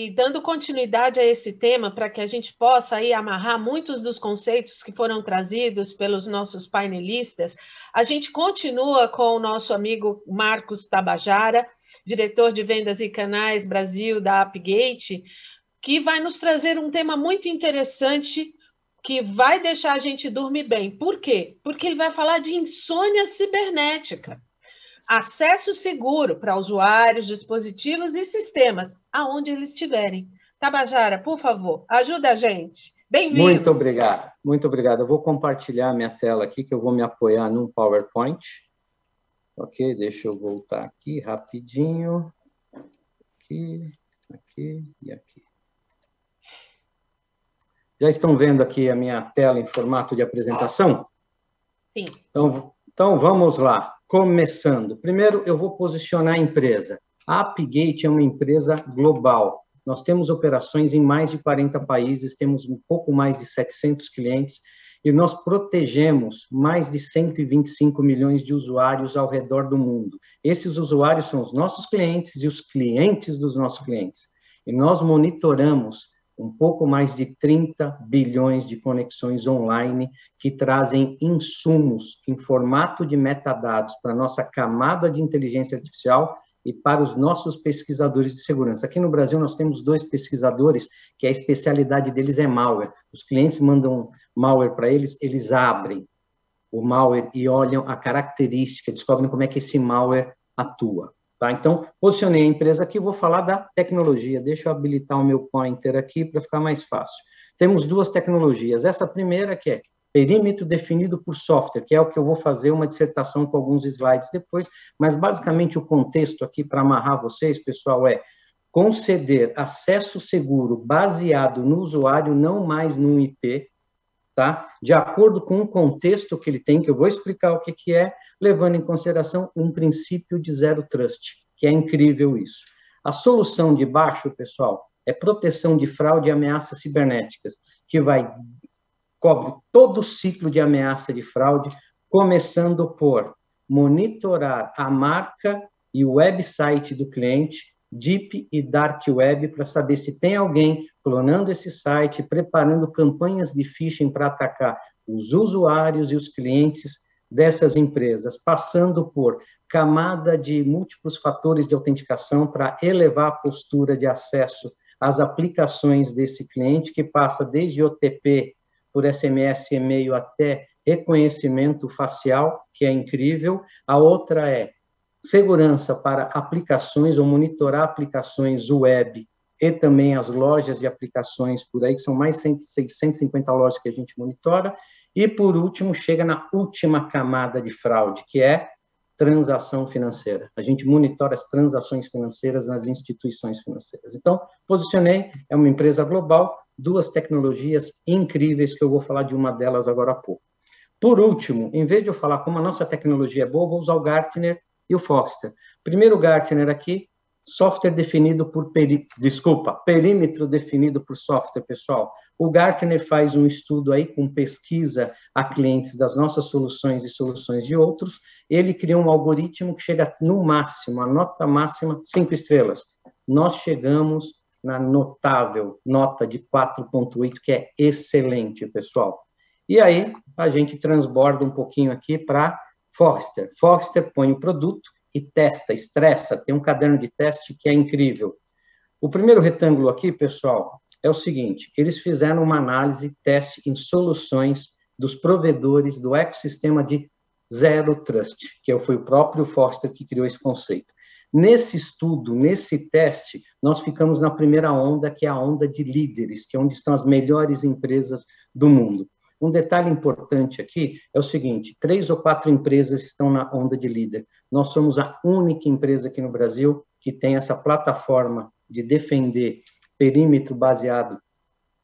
E dando continuidade a esse tema, para que a gente possa aí amarrar muitos dos conceitos que foram trazidos pelos nossos painelistas, a gente continua com o nosso amigo Marcos Tabajara, diretor de vendas e canais Brasil da Apgate, que vai nos trazer um tema muito interessante que vai deixar a gente dormir bem. Por quê? Porque ele vai falar de insônia cibernética. Acesso seguro para usuários, dispositivos e sistemas, aonde eles estiverem. Tabajara, por favor, ajuda a gente. Bem-vindo. Muito obrigado, muito obrigado. Eu vou compartilhar minha tela aqui, que eu vou me apoiar num PowerPoint. Ok, deixa eu voltar aqui rapidinho. Aqui, aqui e aqui. Já estão vendo aqui a minha tela em formato de apresentação? Sim. Então vamos lá. Começando. Primeiro, eu vou posicionar a empresa. A Apgate é uma empresa global. Nós temos operações em mais de 40 países, temos um pouco mais de 700 clientes e nós protegemos mais de 125 milhões de usuários ao redor do mundo. Esses usuários são os nossos clientes e os clientes dos nossos clientes. E nós monitoramos um pouco mais de 30 bilhões de conexões online que trazem insumos em formato de metadados para a nossa camada de inteligência artificial e para os nossos pesquisadores de segurança. Aqui no Brasil, nós temos 2 pesquisadores, que a especialidade deles é malware. Os clientes mandam malware para eles, eles abrem o malware e olham a característica, descobrem como é que esse malware atua. Tá? Então, posicionei a empresa aqui, vou falar da tecnologia. Deixa eu habilitar o meu pointer aqui para ficar mais fácil. Temos 2 tecnologias. Essa primeira que é perímetro definido por software, que é o que eu vou fazer uma dissertação com alguns slides depois, mas basicamente o contexto aqui para amarrar vocês, pessoal, é conceder acesso seguro baseado no usuário, não mais num IP, tá? De acordo com o contexto que ele tem, que eu vou explicar o que é, levando em consideração um princípio de zero trust, que é incrível isso. A solução de baixo, pessoal, é proteção de fraude e ameaças cibernéticas, que cobre todo o ciclo de ameaça de fraude, começando por monitorar a marca e o website do cliente, Deep e Dark Web, para saber se tem alguém clonando esse site, preparando campanhas de phishing para atacar os usuários e os clientes dessas empresas, passando por camada de múltiplos fatores de autenticação para elevar a postura de acesso às aplicações desse cliente, que passa desde OTP por SMS, e-mail, até reconhecimento facial, que é incrível. A outra é segurança para aplicações ou monitorar aplicações web e também as lojas de aplicações por aí, que são mais de 650 lojas que a gente monitora. E, por último, chega na última camada de fraude, que é transação financeira. A gente monitora as transações financeiras nas instituições financeiras. Então, posicionei, é uma empresa global, 2 tecnologias incríveis, que eu vou falar de uma delas agora há pouco. Por último, em vez de eu falar como a nossa tecnologia é boa, vou usar o Gartner e o Forrester. Primeiro, o Gartner aqui, software definido por perímetro definido por software, pessoal. O Gartner faz um estudo aí com pesquisa a clientes das nossas soluções e soluções de outros. Ele criou um algoritmo que chega no máximo, a nota máxima, 5 estrelas. Nós chegamos na notável nota de 4,8, que é excelente, pessoal. E aí, a gente transborda um pouquinho aqui para Forrester. Forrester põe o produto e testa, estressa, tem um caderno de teste que é incrível. O primeiro retângulo aqui, pessoal, é o seguinte, eles fizeram uma análise, teste em soluções dos provedores do ecossistema de Zero Trust, que foi o próprio Forrester que criou esse conceito. Nesse estudo, nesse teste, nós ficamos na primeira onda, que é a onda de líderes, que é onde estão as melhores empresas do mundo. Um detalhe importante aqui é o seguinte, 3 ou 4 empresas estão na onda de líder. Nós somos a única empresa aqui no Brasil que tem essa plataforma de defender perímetro baseado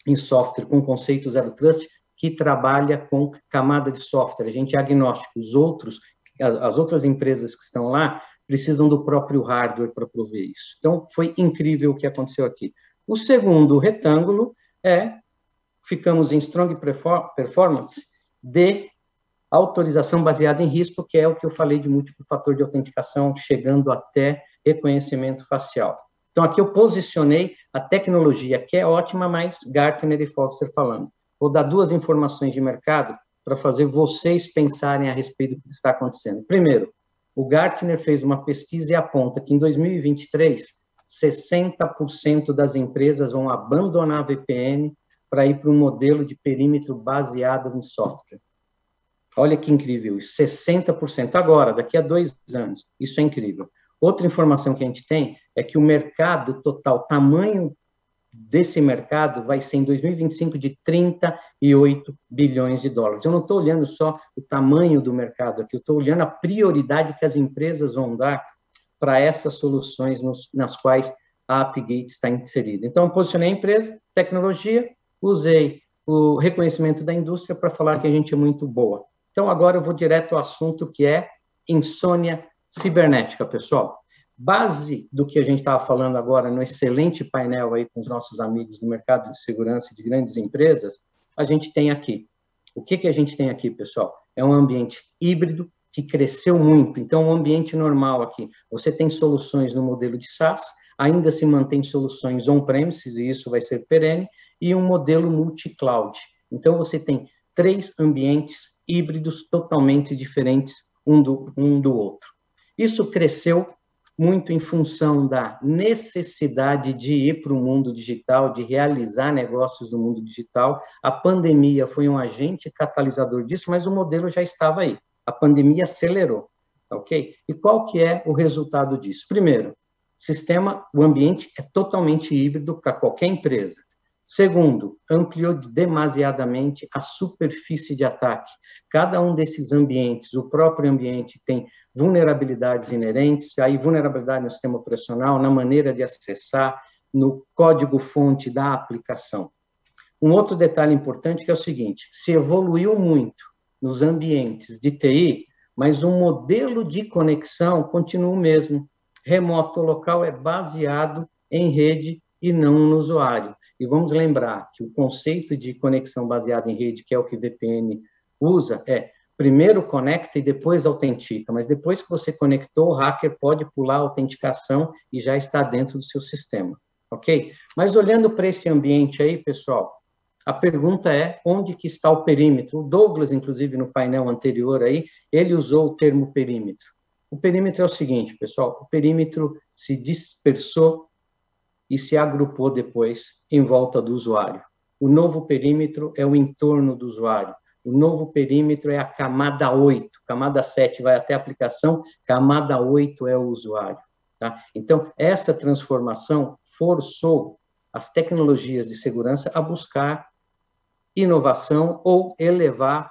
em software com conceito Zero Trust, que trabalha com camada de software. A gente é agnóstico. As outras empresas que estão lá precisam do próprio hardware para prover isso. Então, foi incrível o que aconteceu aqui. O segundo retângulo ficamos em Strong Performance de autorização baseada em risco, que é o que eu falei de múltiplo fator de autenticação, chegando até reconhecimento facial. Então, aqui eu posicionei a tecnologia, que é ótima, mas Gartner e Forrester falando. Vou dar 2 informações de mercado para fazer vocês pensarem a respeito do que está acontecendo. Primeiro, o Gartner fez uma pesquisa e aponta que em 2023, 60% das empresas vão abandonar a VPN para ir para um modelo de perímetro baseado em software. Olha que incrível, 60% agora, daqui a 2 anos. Isso é incrível. Outra informação que a gente tem é que o mercado total, tamanho desse mercado vai ser em 2025 de 38 bilhões de dólares. Eu não estou olhando só o tamanho do mercado aqui, eu estou olhando a prioridade que as empresas vão dar para essas soluções nas quais a AppGate está inserida. Então, eu posicionei a empresa, tecnologia, usei o reconhecimento da indústria para falar que a gente é muito boa. Então, agora eu vou direto ao assunto que é insônia cibernética, pessoal. Base do que a gente estava falando agora no excelente painel aí com os nossos amigos do mercado de segurança de grandes empresas, a gente tem aqui. O que a gente tem aqui, pessoal? É um ambiente híbrido que cresceu muito. Então, um ambiente normal aqui. Você tem soluções no modelo de SaaS, ainda se mantém soluções on-premises, e isso vai ser perene, e um modelo multi-cloud. Então, você tem 3 ambientes híbridos totalmente diferentes um do outro. Isso cresceu muito em função da necessidade de ir para o mundo digital, de realizar negócios no mundo digital. A pandemia foi um agente catalisador disso, mas o modelo já estava aí. A pandemia acelerou, ok? E qual que é o resultado disso? Primeiro, o ambiente é totalmente híbrido para qualquer empresa. Segundo, ampliou demasiadamente a superfície de ataque. Cada um desses ambientes, o próprio ambiente tem vulnerabilidades inerentes, aí vulnerabilidade no sistema operacional, na maneira de acessar, no código-fonte da aplicação. Um outro detalhe importante que é o seguinte, se evoluiu muito nos ambientes de TI, mas o modelo de conexão continua o mesmo. Remoto local é baseado em rede e não no usuário. E vamos lembrar que o conceito de conexão baseada em rede, que é o que VPN usa, é primeiro conecta e depois autentica, mas depois que você conectou, o hacker pode pular a autenticação e já está dentro do seu sistema, ok? Mas olhando para esse ambiente aí, pessoal, a pergunta é, onde que está o perímetro? O Douglas, inclusive, no painel anterior aí, ele usou o termo perímetro. O perímetro é o seguinte, pessoal, o perímetro se dispersou e se agrupou depois em volta do usuário. O novo perímetro é o entorno do usuário. O novo perímetro é a camada 8. Camada 7 vai até a aplicação, camada 8 é o usuário. Tá? Então, essa transformação forçou as tecnologias de segurança a buscar inovação ou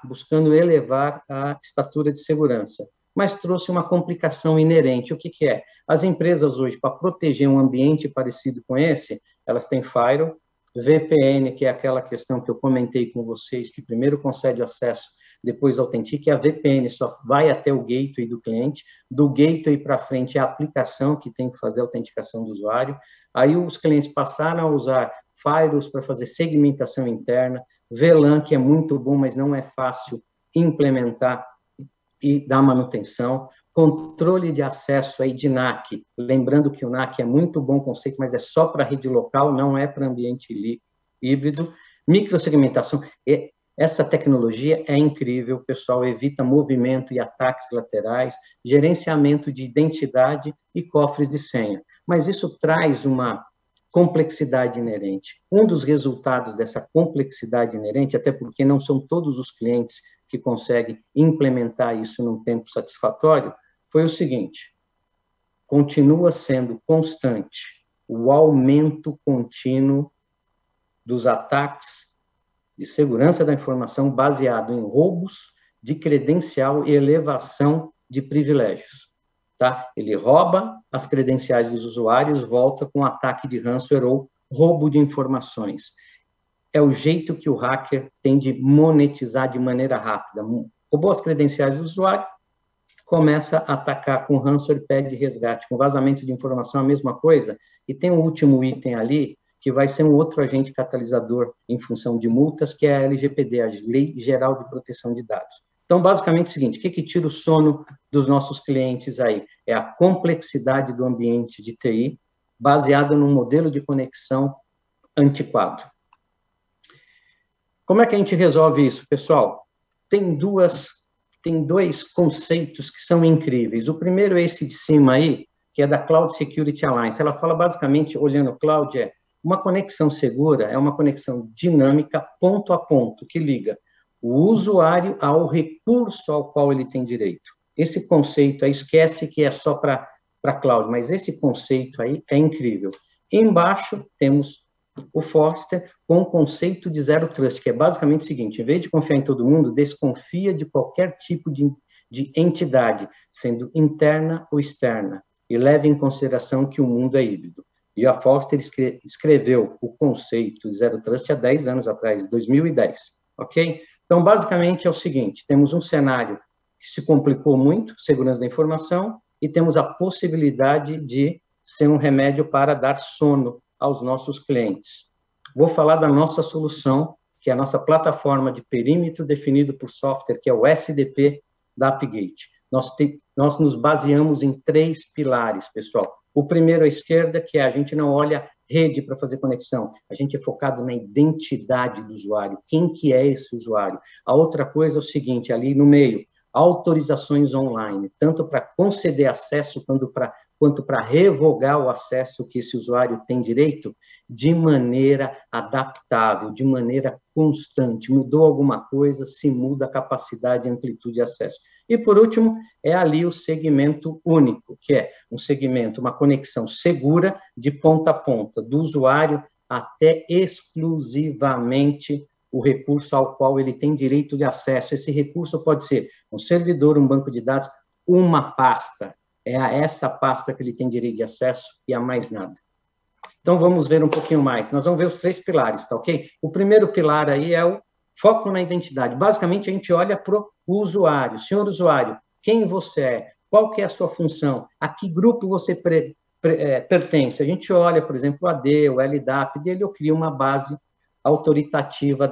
buscando elevar a estatura de segurança. Mas trouxe uma complicação inerente. O que é? As empresas hoje, para proteger um ambiente parecido com esse, elas têm firewall, VPN, que é aquela questão que eu comentei com vocês, que primeiro concede acesso, depois autentica, e a VPN só vai até o gateway do cliente, do gateway para frente é a aplicação que tem que fazer a autenticação do usuário, aí os clientes passaram a usar firewalls para fazer segmentação interna, VLAN, que é muito bom, mas não é fácil implementar e dar manutenção, controle de acesso aí de NAC, lembrando que o NAC é muito bom conceito, mas é só para rede local, não é para ambiente híbrido, microsegmentação, essa tecnologia é incrível, pessoal, evita movimento e ataques laterais, gerenciamento de identidade e cofres de senha, mas isso traz uma complexidade inerente. Um dos resultados dessa complexidade inerente, até porque não são todos os clientes que conseguem implementar isso num tempo satisfatório, foi o seguinte, continua sendo constante o aumento contínuo dos ataques de segurança da informação baseado em roubos de credencial e elevação de privilégios. Tá? Ele rouba as credenciais dos usuários, volta com ataque de ransomware ou roubo de informações. É o jeito que o hacker tem de monetizar de maneira rápida. Roubou as credenciais do usuário, começa a atacar com ransomware e pede resgate. Com vazamento de informação, a mesma coisa. E tem um último item ali, que vai ser um outro agente catalisador em função de multas, que é a LGPD, a Lei Geral de Proteção de Dados. Então, basicamente é o seguinte, o que tira o sono dos nossos clientes aí? É a complexidade do ambiente de TI, baseado num modelo de conexão antiquado. Como é que a gente resolve isso, pessoal? Tem dois conceitos que são incríveis. O primeiro é esse de cima aí, que é da Cloud Security Alliance. Ela fala basicamente, olhando o cloud, uma conexão segura é uma conexão dinâmica, ponto a ponto, que liga o usuário ao recurso ao qual ele tem direito. Esse conceito aí, esquece que é só para cloud, mas esse conceito aí é incrível. Embaixo temos o Forrester com o conceito de Zero Trust, que é basicamente o seguinte: em vez de confiar em todo mundo, desconfia de qualquer tipo de entidade, sendo interna ou externa, e leve em consideração que o mundo é híbrido. E a Forrester escreveu o conceito de Zero Trust há 10 anos atrás, 2010, ok? Então, basicamente é o seguinte: temos um cenário que se complicou muito, segurança da informação, e temos a possibilidade de ser um remédio para dar sono aos nossos clientes. Vou falar da nossa solução, que é a nossa plataforma de perímetro definido por software, que é o SDP da AppGate. Nós nos baseamos em 3 pilares, pessoal. O primeiro à esquerda, que é a gente não olha rede para fazer conexão, a gente é focado na identidade do usuário, quem que é esse usuário. A outra coisa é o seguinte, ali no meio, autorizações online, tanto para conceder acesso quanto para revogar o acesso que esse usuário tem direito, de maneira adaptável, de maneira constante. Mudou alguma coisa, se muda a capacidade e amplitude de acesso. E, por último, é ali o segmento único, que é um segmento, uma conexão segura de ponta a ponta, do usuário até exclusivamente o recurso ao qual ele tem direito de acesso. Esse recurso pode ser um servidor, um banco de dados, uma pasta. É a essa pasta que ele tem direito de acesso e a mais nada. Então, vamos ver um pouquinho mais. Nós vamos ver os 3 pilares, tá ok? O primeiro pilar aí é o foco na identidade. Basicamente, a gente olha para o usuário. Senhor usuário, quem você é? Qual que é a sua função? A que grupo você pertence? A gente olha, por exemplo, o AD, o LDAP dele, eu crio uma base autoritativa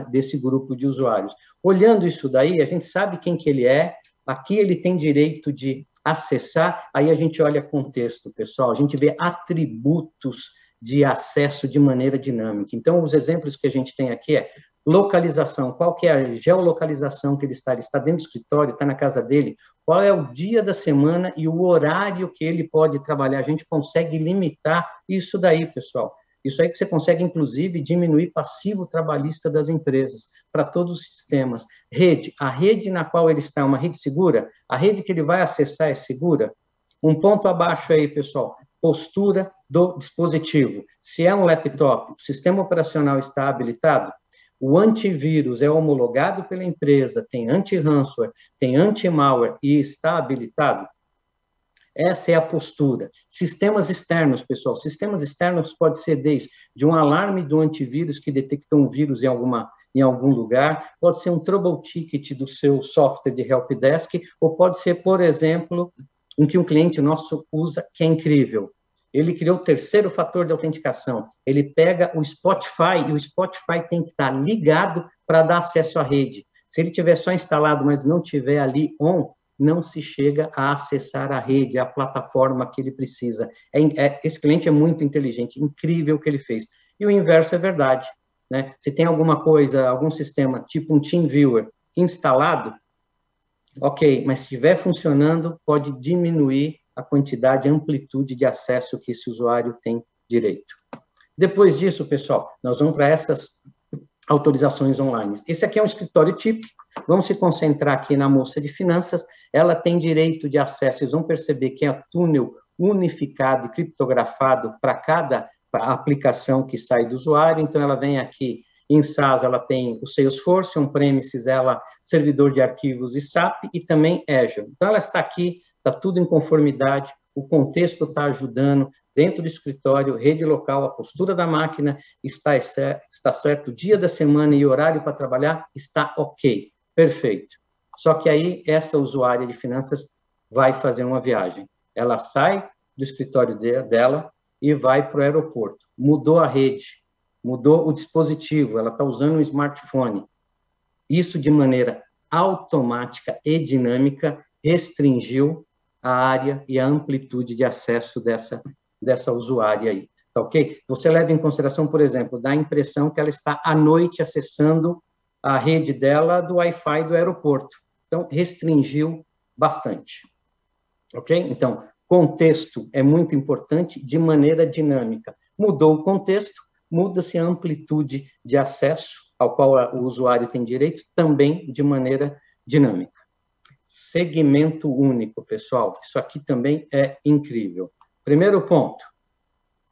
desse grupo de usuários. Olhando isso daí, a gente sabe quem que ele é, aqui ele tem direito de acessar, aí a gente olha contexto, pessoal, a gente vê atributos de acesso de maneira dinâmica. Então, os exemplos que a gente tem aqui é localização, qual que é a geolocalização que ele está? Ele está dentro do escritório, está na casa dele, qual é o dia da semana e o horário que ele pode trabalhar. A gente consegue limitar isso daí, pessoal. Isso aí que você consegue, inclusive, diminuir passivo trabalhista das empresas para todos os sistemas. Rede, a rede na qual ele está é uma rede segura? A rede que ele vai acessar é segura? Um ponto abaixo aí, pessoal, postura do dispositivo. Se é um laptop, o sistema operacional está habilitado? O antivírus é homologado pela empresa, tem anti-ransomware, tem anti-malware e está habilitado? Essa é a postura. Sistemas externos, pessoal. Sistemas externos pode ser desde um alarme do antivírus que detectou um vírus em algum lugar, pode ser um trouble ticket do seu software de helpdesk, ou pode ser, por exemplo, um que um cliente nosso usa, que é incrível. Ele criou o 3º fator de autenticação. Ele pega o Spotify, e o Spotify tem que estar ligado para dar acesso à rede. Se ele tiver só instalado, mas não tiver ali on, não se chega a acessar a rede, a plataforma que ele precisa. Esse cliente é muito inteligente, incrível o que ele fez. E o inverso é verdade, né? Se tem alguma coisa, algum sistema, tipo um TeamViewer instalado, ok, mas se estiver funcionando, pode diminuir a quantidade e amplitude de acesso que esse usuário tem direito. Depois disso, pessoal, nós vamos para essas autorizações online. Esse aqui é um escritório típico. Vamos se concentrar aqui na moça de finanças. Ela tem direito de acesso. Vocês vão perceber que é túnel unificado e criptografado para cada aplicação que sai do usuário. Então, ela vem aqui em SaaS, ela tem o Salesforce, on-premises, ela servidor de arquivos e SAP e também Azure. Então, ela está aqui, está tudo em conformidade, o contexto está ajudando, dentro do escritório, rede local, a postura da máquina está certo, dia da semana e horário para trabalhar está ok, perfeito. Só que aí essa usuária de finanças vai fazer uma viagem. Ela sai do escritório dela e vai para o aeroporto. Mudou a rede, mudou o dispositivo, ela está usando um smartphone. Isso de maneira automática e dinâmica restringiu a área e a amplitude de acesso dessa dessa usuária aí, tá ok? Você leva em consideração, por exemplo, da impressão que ela está à noite acessando a rede dela do Wi-Fi do aeroporto. Então, restringiu bastante, ok? Então, contexto é muito importante de maneira dinâmica. Mudou o contexto, muda-se a amplitude de acesso ao qual o usuário tem direito, também de maneira dinâmica. Segmento único, pessoal, isso aqui também é incrível. Primeiro ponto,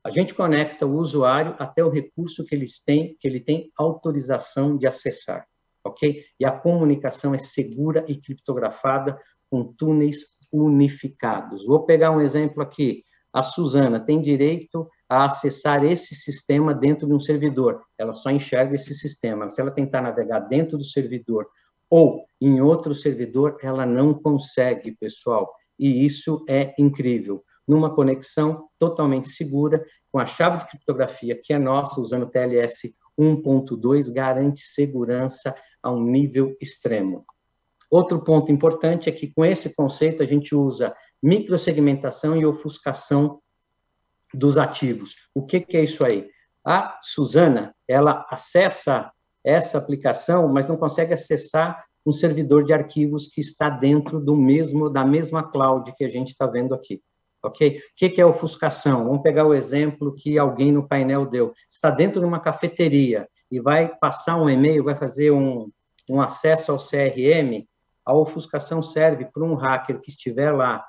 a gente conecta o usuário até o recurso que ele tem autorização de acessar, ok? E a comunicação é segura e criptografada com túneis unificados. Vou pegar um exemplo aqui. A Suzana tem direito a acessar esse sistema dentro de um servidor. Ela só enxerga esse sistema. Se ela tentar navegar dentro do servidor ou em outro servidor, ela não consegue, pessoal. E isso é incrível. Numa conexão totalmente segura, com a chave de criptografia, que é nossa, usando o TLS 1.2, garante segurança a um nível extremo. Outro ponto importante é que, com esse conceito, a gente usa microsegmentação e ofuscação dos ativos. O que é isso aí? A Suzana, ela acessa essa aplicação, mas não consegue acessar um servidor de arquivos que está dentro da mesma cloud que a gente está vendo aqui. Ok? O que é ofuscação? Vamos pegar o exemplo que alguém no painel deu. Está dentro de uma cafeteria e vai passar um e-mail, vai fazer um acesso ao CRM. A ofuscação serve para um hacker que estiver lá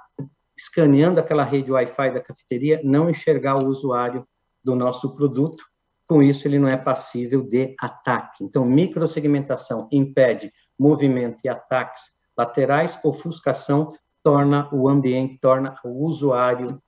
escaneando aquela rede Wi-Fi da cafeteria, não enxergar o usuário do nosso produto. Com isso, ele não é passível de ataque. Então, microsegmentação impede movimento e ataques laterais, ofuscação torna o usuário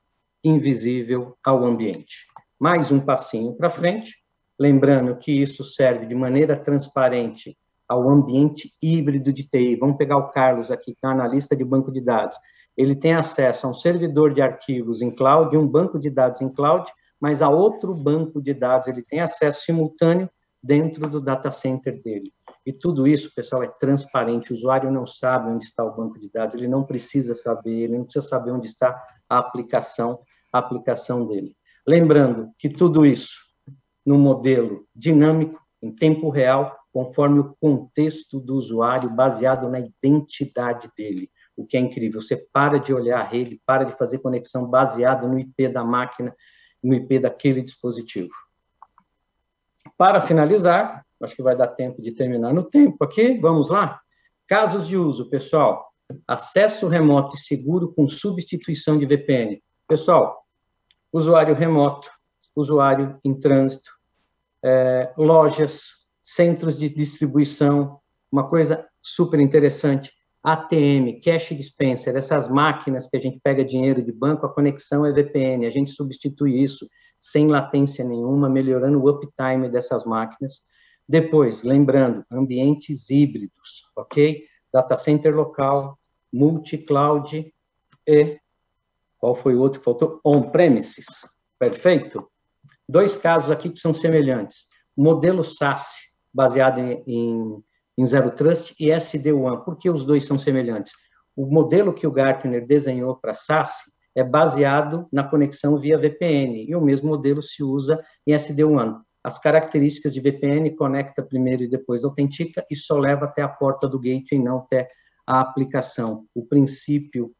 invisível ao ambiente. Mais um passinho para frente, lembrando que isso serve de maneira transparente ao ambiente híbrido de TI. Vamos pegar o Carlos aqui, que é analista de banco de dados. Ele tem acesso a um servidor de arquivos em cloud, um banco de dados em cloud, mas a outro banco de dados ele tem acesso simultâneo dentro do data center dele. E tudo isso, pessoal, é transparente. O usuário não sabe onde está o banco de dados, ele não precisa saber, ele não precisa saber onde está a aplicação dele. Lembrando que tudo isso no modelo dinâmico, em tempo real, conforme o contexto do usuário, baseado na identidade dele, o que é incrível. Você para de olhar a rede, para de fazer conexão baseada no IP da máquina, no IP daquele dispositivo. Para finalizar, acho que vai dar tempo de terminar no tempo aqui, vamos lá? Casos de uso, pessoal. Acesso remoto e seguro com substituição de VPN. Pessoal, usuário remoto, usuário em trânsito, lojas, centros de distribuição, uma coisa super interessante, ATM, cash dispenser, essas máquinas que a gente pega dinheiro de banco, a conexão é VPN, a gente substitui isso sem latência nenhuma, melhorando o uptime dessas máquinas. Depois, lembrando, ambientes híbridos, ok? Data center local, multi-cloud e, qual foi o outro que faltou? On-premises, perfeito? Dois casos aqui que são semelhantes. Modelo SaaS, baseado em Zero Trust, e SD-WAN. Por que os dois são semelhantes? O modelo que o Gartner desenhou para SaaS é baseado na conexão via VPN, e o mesmo modelo se usa em SD-WAN. As características de VPN conecta primeiro e depois autentica e só leva até a porta do gateway, não até a aplicação. O princípio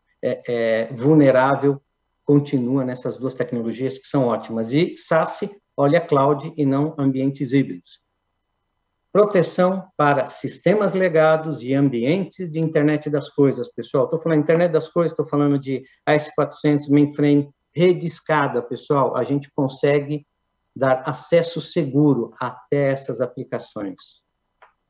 vulnerável continua nessas duas tecnologias que são ótimas. E SaaS olha cloud e não ambientes híbridos. Proteção para sistemas legados e ambientes de internet das coisas, pessoal. Estou falando de internet das coisas, estou falando de AS400, mainframe, rede escada, pessoal. A gente consegue dar acesso seguro até essas aplicações.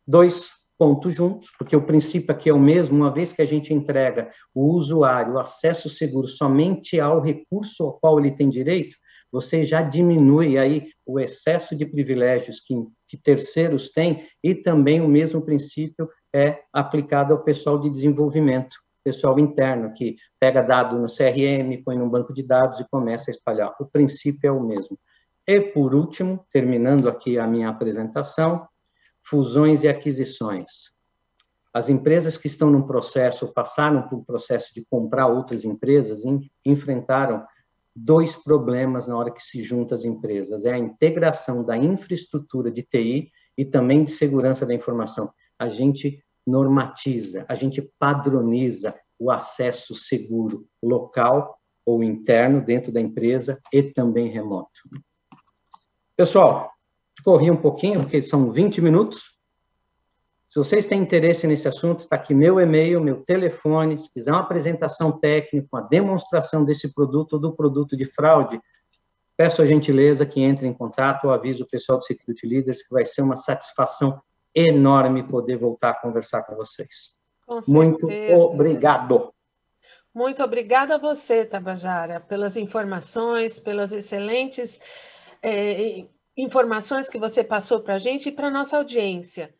Dois pontos juntos, porque o princípio aqui é o mesmo, uma vez que a gente entrega o usuário o acesso seguro somente ao recurso ao qual ele tem direito, você já diminui aí o excesso de privilégios que terceiros têm, e também o mesmo princípio é aplicado ao pessoal de desenvolvimento, pessoal interno, que pega dado no CRM, põe num banco de dados e começa a espalhar. O princípio é o mesmo. E, por último, terminando aqui a minha apresentação, fusões e aquisições. As empresas que estão num processo, passaram por um processo de comprar outras empresas, enfrentaram dois problemas na hora que se juntam as empresas. É a integração da infraestrutura de TI e também de segurança da informação. A gente normatiza, a gente padroniza o acesso seguro local ou interno dentro da empresa e também remoto. Pessoal, corri um pouquinho, porque são 20 minutos. Se vocês têm interesse nesse assunto, está aqui meu e-mail, meu telefone. Se quiser uma apresentação técnica, uma demonstração desse produto ou do produto de fraude, peço a gentileza que entre em contato ou aviso o pessoal do Security Leaders, que vai ser uma satisfação enorme poder voltar a conversar com vocês. Muito obrigado. Muito obrigada a você, Tabajara, pelas informações, pelas excelentes informações que você passou para a gente e para a nossa audiência.